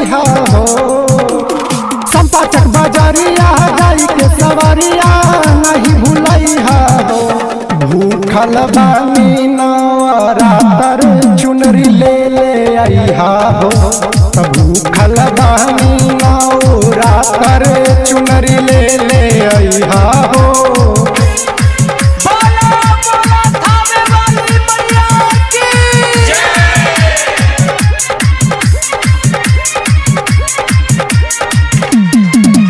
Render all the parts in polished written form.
लइहा हो। संपाचक बाजारिया जाई के सवारिया नहीं भूलइहा हो। भूखल बानी नवरातर चुनरी ले ले आइहा हो। भूखल बानी नवरातर चुनरी ले ले आइहा हो।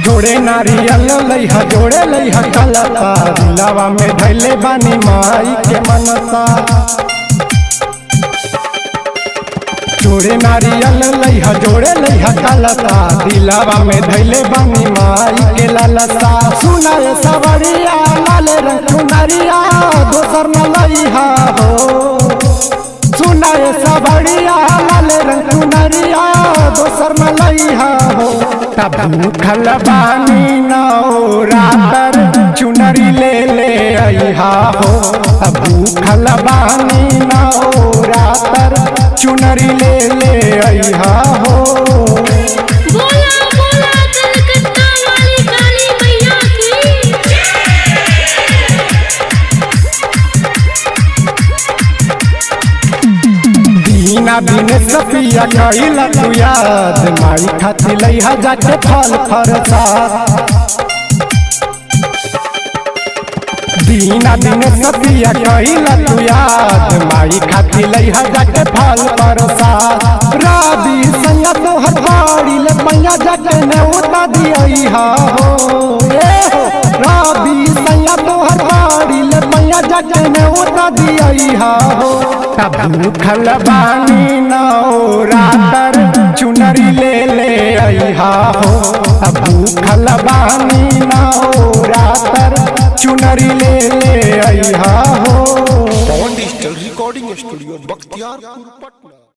जोड़े नारियल लइहा जोड़े लइहा कलता दिलावा में धैले बानी माई के मनसा। जोड़े नारियल लइहा जोड़े लइहा कलता दिलावा में धैले बानी माई के ललसा। सुनाए सवरिया लाल रंग चुनरिया दोसर न लइहा हो। सुनाए सवरिया लाल रंग चुनरिया दोसर न लइहा हो। भूखल बानी नवरातर चुनरी ले ले आइहा हो। भूखल बानी नवरातर चुनरी ले ले आइहा हो। बोला बोला कलकत्ता वाली काली मैया की। दीना दिन सपिया कइला तू याद माई खाती लइहा जाके फल फरसाद। दीना दिन सपिया कइला तू याद माई खाती लइहा जाके फल फरसाद। राबी संग तोहर बाड़ी ले मैया जाके नेउता दियइहा हो। राबी संग तोहर बाड़ी ले मैया जाके नेउता दियइहा हो। भूखल बानी नवरातर चुनरी ले ले आइहा हो। भूखल बानी नवरातर चुनरी ले ले आइहा हो। Pawan digital recording studio Bakhtiyarpur Patna.